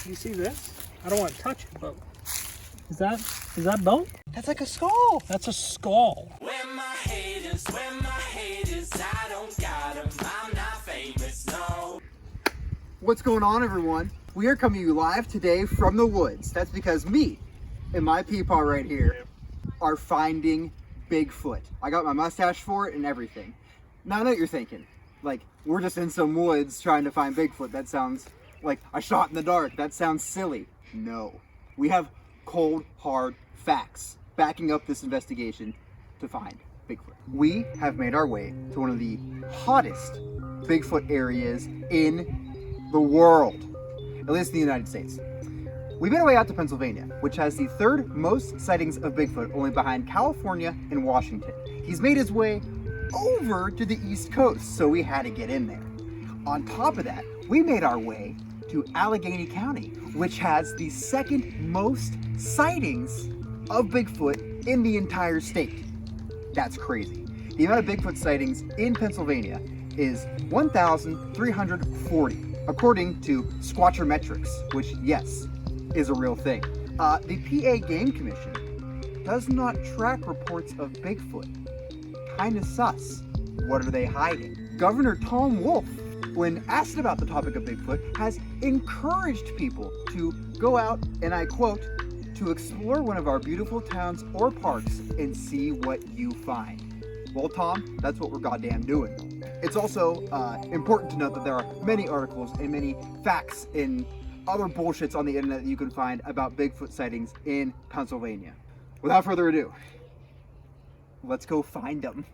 You see this? I don't want to touch it, but is that bone? That's like a skull. That's a skull. Where my haters, I don't got 'em. I'm not famous, no. What's going on, everyone? We are coming to you live today from the woods. That's because me and my peepaw right here are finding Bigfoot. I got my mustache for it and everything. Now I know what you're thinking. Like, we're just in some woods trying to find Bigfoot. That sounds like a shot in the dark. That sounds silly. No. We have cold, hard facts backing up this investigation to find Bigfoot. We have made our way to one of the hottest Bigfoot areas in the world, at least in the United States. We made our way out to Pennsylvania, which has the third most sightings of Bigfoot, only behind California and Washington. He's made his way over to the East Coast, so we had to get in there. On top of that, we made our way to Allegheny County, which has the second most sightings of Bigfoot in the entire state. That's crazy. The amount of Bigfoot sightings in Pennsylvania is 1,340, according to Squatchermetrics, which, yes, is a real thing. The PA Game Commission does not track reports of Bigfoot. Kinda sus. What are they hiding? Governor Tom Wolf, when asked about the topic of Bigfoot, has encouraged people to go out, and I quote, to explore one of our beautiful towns or parks and see what you find. Well, Tom, that's what we're goddamn doing. It's also important to note that there are many articles and many facts and other bullshits on the internet that you can find about Bigfoot sightings in Pennsylvania. Without further ado, let's go find them.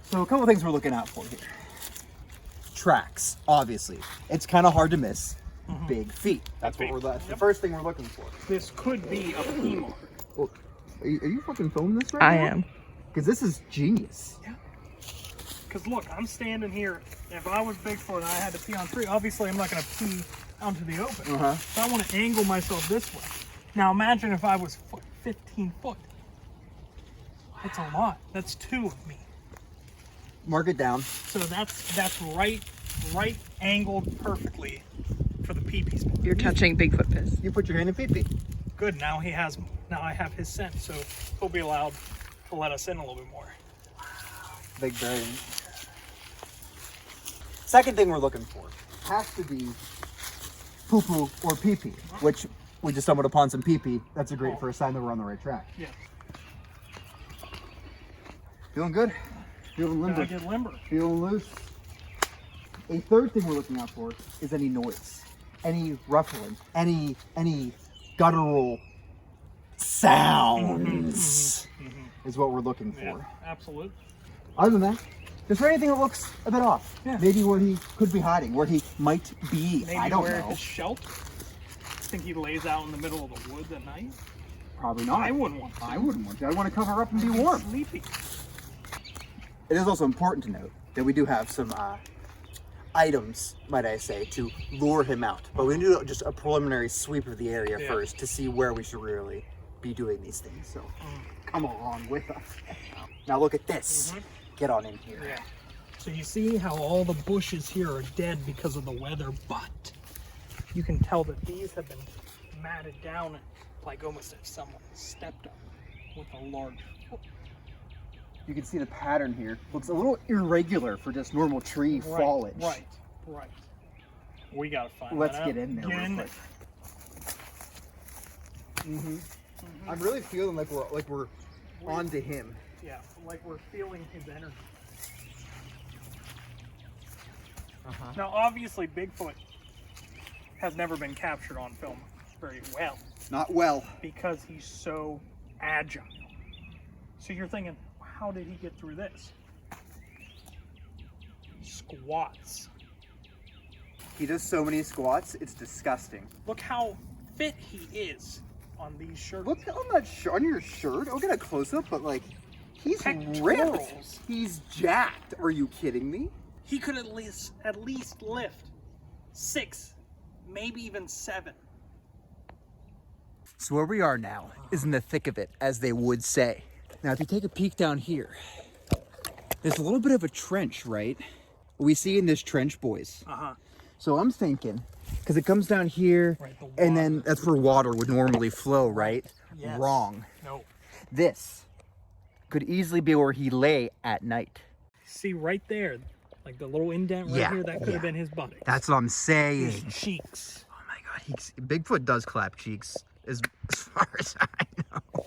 So a couple things we're looking out for here. Tracks, obviously. It's kind of hard to miss. Big feet. That's the first thing we're looking for. This could be a pea mark. Well, are you fucking filming this right I now? am. Because this is genius. Yeah. Because look, I'm standing here. If I was Bigfoot and I had to pee on a tree, obviously I'm not going to pee out into the open. So I want to angle myself this way. Now imagine if I was 15 foot. That's a lot. That's two of me. Mark it down. So that's right angled perfectly for the pee-pee spot. You're touching Bigfoot piss. You put your hand in pee-pee. Good. Now I have his scent, so he'll be allowed to let us in a little bit more. Big brain. Second thing we're looking for has to be poo-poo or pee-pee, which we just stumbled upon some pee-pee. That's a great first sign that we're on the right track. Yeah. Feeling good? Feeling limber? Gotta get limber. Feeling loose? A third thing we're looking out for is any noise, any ruffling, any guttural sounds is what we're looking for. Yeah, absolutely. Other than that, is there anything that looks a bit off? Yeah. Maybe where he could be hiding, where he might be. Maybe I don't where know. his shelter. Think he lays out in the middle of the woods at night? Probably not. I wouldn't want to. I wouldn't want to. I want to cover up and be warm. Sleepy. It is also important to note that we do have some items, might I say, to lure him out. But we do just a preliminary sweep of the area first to see where we should really be doing these things. So come along with us. Now look at this. Get on in here. Yeah. So you see how all the bushes here are dead because of the weather, but you can tell that these have been matted down like almost if someone stepped up with a large foot. You can see the pattern here. Looks a little irregular for just normal tree foliage. Right. We gotta find Let's that out. get in there real quick. I'm really feeling like we're onto him. Yeah, like we're feeling his energy. Now, obviously, Bigfoot has never been captured on film very well Not well. because he's so agile. So you're thinking, how did he get through this? Squats. He does so many squats, it's disgusting. Look how fit he is on these shirts. Look on that on your shirt. I'll get a close up, but like, he's ripped. Pectorals. He's jacked. Are you kidding me? He could at least lift 6, maybe even 7. So where we are now is in the thick of it, as they would say. Now, if you take a peek down here, there's a little bit of a trench, right? We see in this trench, boys. Uh-huh. So I'm thinking Because it comes down here, Right, the and then water. that's where water would normally flow, right? Yes. Wrong. No. This could easily be where he lay at night. See right there, like the little indent right Yeah, here, that could have yeah. been his buttocks. That's what I'm saying. His cheeks. Oh my God, Bigfoot does clap cheeks, as far as I know.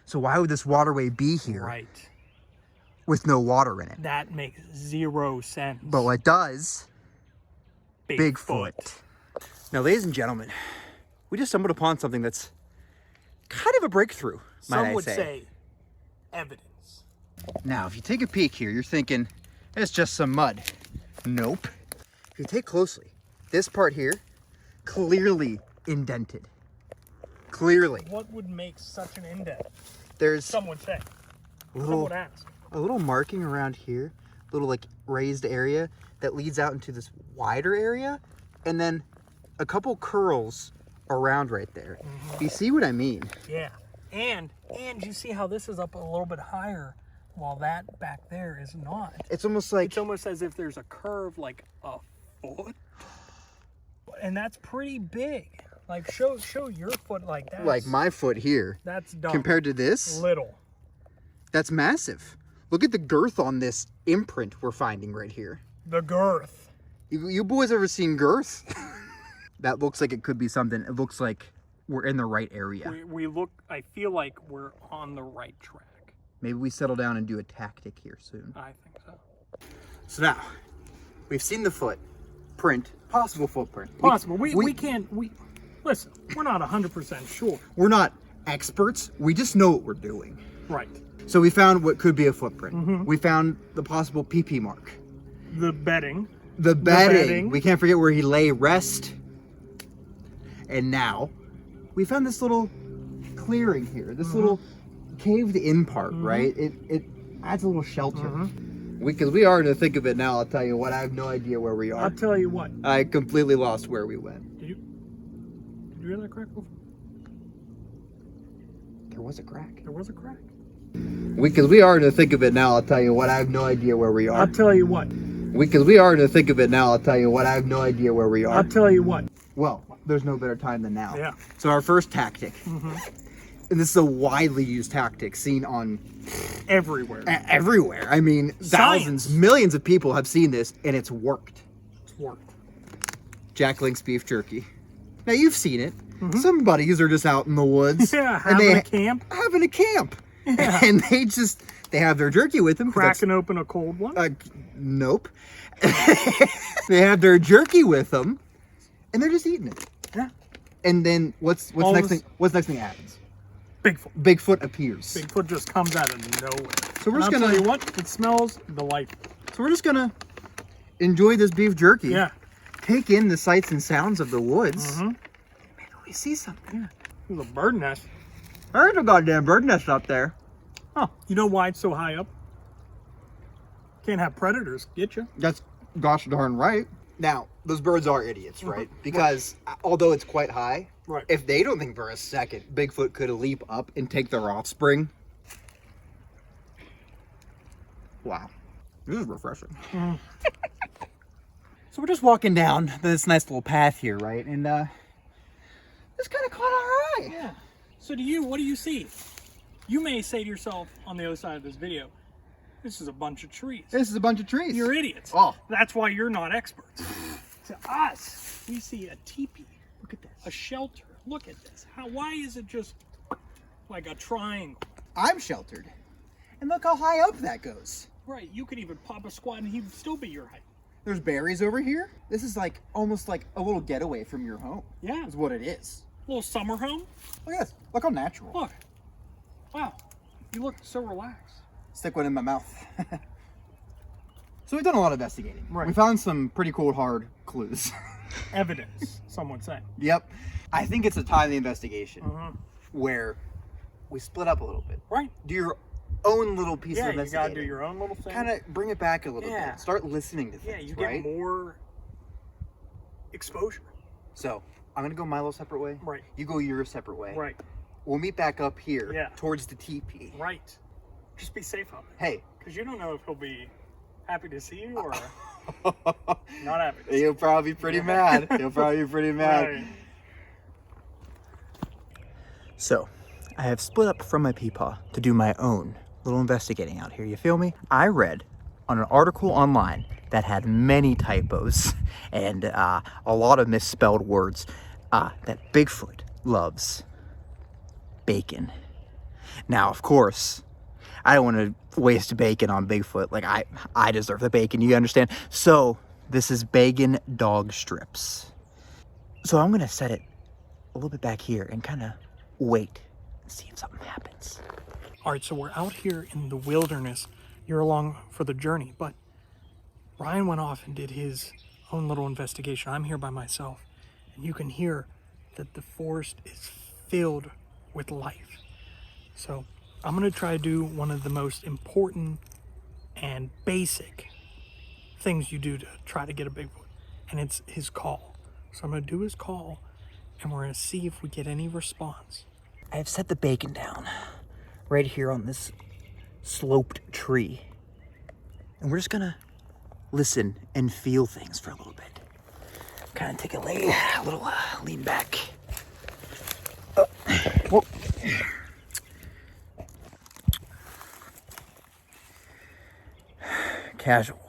So why would this waterway be here Right. with no water in it? That makes zero sense. But what does? Bigfoot. Now, ladies and gentlemen, we just stumbled upon something that's kind of a breakthrough, might Some I would say. say evidence. Now, if you take a peek here, you're thinking, it's just some mud. Nope. If you take closely, this part here, clearly indented. Clearly. What would make such an indent? There's Some would say. Some little, would ask. a little marking around here, little like raised area that leads out into this wider area, and then a couple curls around right there. You see what I mean? Yeah. And you see how this is up a little bit higher while that back there is not. It's almost like It's almost as if there's a curve like a foot. And that's pretty big. Like show your foot like that. like my foot here That's dumb. compared to this. Little. That's massive. Look at the girth on this imprint we're finding right here. The girth. You boys ever seen girth? That looks like it could be something. It looks like we're in the right area. We look, I feel like we're on the right track. Maybe we settle down and do a tactic here soon. I think so. So now, we've seen the footprint, possible footprint. Possible. We can't, listen, we're not 100% sure. We're not experts. We just know what we're doing. Right. So we found what could be a footprint. We found the possible PP mark. The bedding. The bedding. bedding. We can't forget where he lay rest. And now, we found this little clearing here. This little caved in part, right? It adds a little shelter. Because we are in the thick of it now, I'll tell you what, I have no idea where we are. I'll tell you what. I completely lost where we went. Did you hear that crack before? There was a crack. There was a crack. Because we are in the thick of it now, I'll tell you what, I have no idea where we are. I'll tell you what. Because we are in the thick of it now, I'll tell you what, I have no idea where we are. I'll tell you what. Well, there's no better time than now. Yeah. So our first tactic, and this is a widely used tactic seen on Everywhere. everywhere. I mean, thousands, millions of people have seen this, and it's worked. It's worked. Jack Link's beef jerky. Now you've seen it. Some buddies are just out in the woods. Yeah, and having a camp. Having a camp. And they have their jerky with them. 'cause that's- Cracking open a cold one. Nope. They have their jerky with them, and they're just eating it. Yeah. And then what's All next this- thing? What's next thing that happens? Bigfoot. Bigfoot appears. Bigfoot just comes out of nowhere. So we're And just I'll gonna. tell you what, it smells delightful. So we're just gonna enjoy this beef jerky. Yeah. Take in the sights and sounds of the woods. Maybe we see something. Yeah. There's a bird nest. There's a goddamn bird nest up there. Huh. You know why it's so high up? Can't have predators get you. That's gosh darn right. Now, those birds are idiots, right? Because although it's quite high, Right. if they don't think for a second Bigfoot could leap up and take their offspring. Wow. This is refreshing. So we're just walking down this nice little path here, right? And this kind of caught our eye. Yeah. So what do you see? You may say to yourself on the other side of this video, this is a bunch of trees. This is a bunch of trees. You're idiots. Oh. That's why you're not experts. To us, we see a teepee. Look at this. A shelter. Look at this. Why is it just like a triangle? I'm sheltered. And look how high up that goes. Right, you could even pop a squat and he'd still be your height. There's berries over here. This is like almost like a little getaway from your home. Yeah. Is what it is. Little summer home. Look at this. Look how natural. Look. Wow. You look so relaxed. Stick one in my mouth. So we've done a lot of investigating. Right. We found some pretty cool hard clues. Evidence, some would say. Yep. I think it's a timely investigation where we split up a little bit. Right. Do your own little piece of Yeah, you investigating. gotta do your own little thing. Kind of bring it back a little Yeah. bit. Start listening to things, Yeah, you get right? more exposure. So I'm gonna go my little separate way. Right. You go your separate way. Right. We'll meet back up here Yeah. towards the teepee. Right. Just be safe out there. Hey, Because you don't know if he'll be happy to see you or Not having this. He'll probably be pretty mad. He'll probably be pretty mad. Right. So, I have split up from my peepaw to do my own little investigating out here. You feel me? I read on an article online that had many typos and a lot of misspelled words that Bigfoot loves bacon. Now, of course, I don't want to waste bacon on Bigfoot. Like, I deserve the bacon, you understand? So, this is bacon dog strips. So I'm gonna set it a little bit back here and kind of wait and see if something happens. All right, so we're out here in the wilderness. You're along for the journey, but Ryan went off and did his own little investigation. I'm here by myself, and you can hear that the forest is filled with life. So I'm gonna try to do one of the most important and basic things you do to try to get a Bigfoot, and it's his call. So I'm gonna do his call, and we're gonna see if we get any response. I have set the bacon down right here on this sloped tree, and we're just gonna listen and feel things for a little bit. Kind of take a little lean back. Whoa. Casual.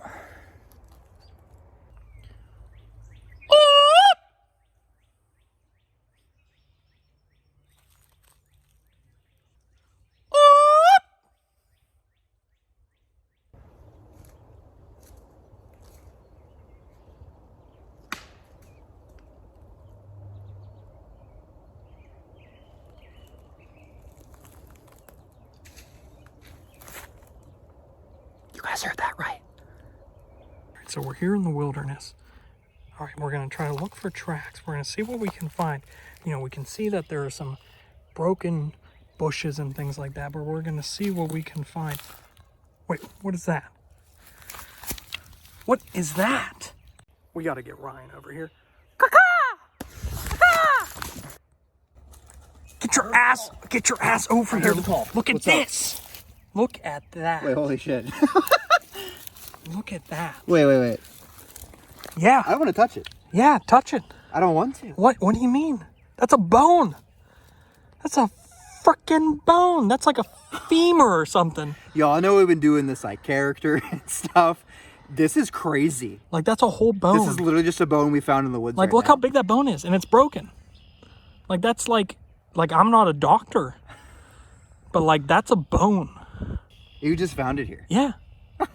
You guys heard that right? So we're here in the wilderness. All right, we're gonna try to look for tracks. We're gonna see what we can find. You know, we can see that there are some broken bushes and things like that, but we're gonna see what we can find. Wait, what is that? What is that? We gotta get Ryan over here. Get your ass over here. Look at this. Look at that. Wait, holy shit. Look at that. Wait. Yeah. I want to touch it. Yeah, touch it. I don't want to. What do you mean? That's a bone. That's a freaking bone. That's like a femur or something. Y'all, I know we've been doing this like character and stuff. This is crazy. Like, that's a whole bone. This is literally just a bone we found in the woods. Like, look how big that bone is, and it's broken. Like, that's like I'm not a doctor, but like, that's a bone. You just found it here. Yeah.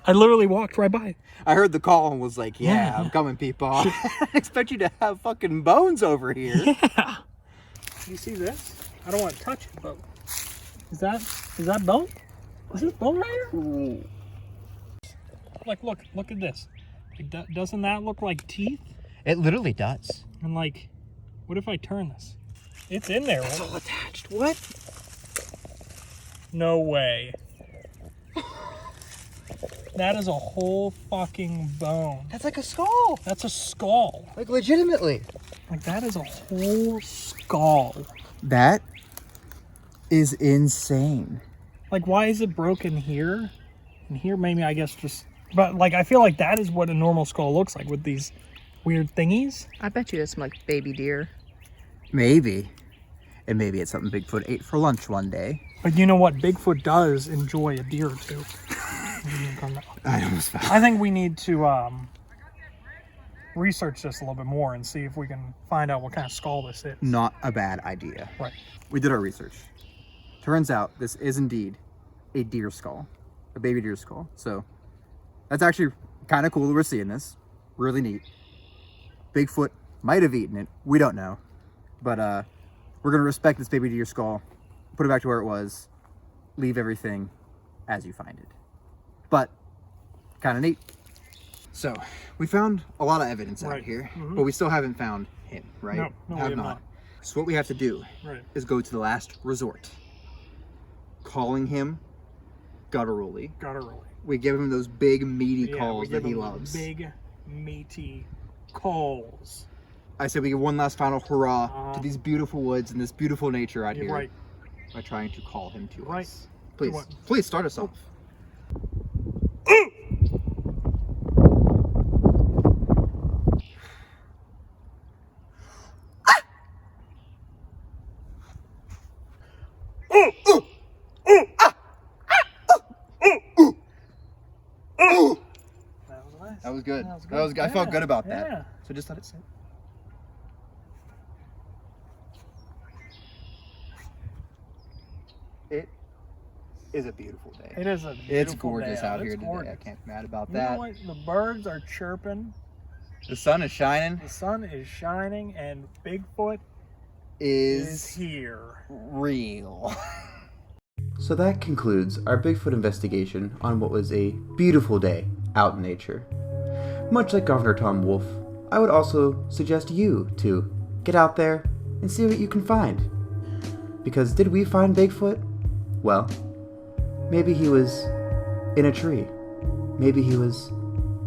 I literally walked right by it. I heard the call and was like, yeah. I'm coming, people. I didn't expect you to have fucking bones over here. Yeah. You see this? I don't want to touch it, but is that bone? Is this bone right here? Ooh. Like, look at this. Like, doesn't that look like teeth? It literally does. And like, what if I turn this? It's in there. It's all attached. What? No way. That is a whole fucking bone. That's like a skull. That's a skull. Like, legitimately. Like, that is a whole skull. That is insane. Like, why is it broken here? And here, maybe, I guess, just... But, like, I feel like that is what a normal skull looks like with these weird thingies. I bet you there's some, like, baby deer. Maybe. And maybe it's something Bigfoot ate for lunch one day. But you know what? Bigfoot does enjoy a deer or two. I almost fell. I think we need to research this a little bit more and see if we can find out what kind of skull this is. Not a bad idea. Right. We did our research. Turns out this is indeed a deer skull. A baby deer skull. So that's actually kind of cool that we're seeing this. Really neat. Bigfoot might have eaten it. We don't know. But we're going to respect this baby deer skull. Put it back to where it was. Leave everything as you find it. But kind of neat. So we found a lot of evidence out here, but we still haven't found him, right? No, we have not. So what we have to do is go to the last resort. Calling him gutturally. We give him those big meaty calls that he loves. Big meaty calls. I said we give one last final hurrah to these beautiful woods and this beautiful nature out here. Right. By trying to call him to Right. us. Please start us off. That was good. That was That was good. I felt Yeah. good about that. Yeah. So just let it sit. It is a beautiful day. It is a beautiful It's gorgeous day out It's here today. gorgeous. I can't be mad about You know that. what? The birds are chirping. The sun is shining. The sun is shining, and Bigfoot Is is here. real. So that concludes our Bigfoot investigation on what was a beautiful day out in nature. Much like Governor Tom Wolf, I would also suggest you to get out there and see what you can find. Because did we find Bigfoot? Well, maybe he was in a tree. Maybe he was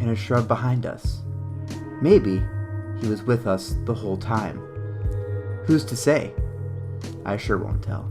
in a shrub behind us. Maybe he was with us the whole time. Who's to say? I sure won't tell.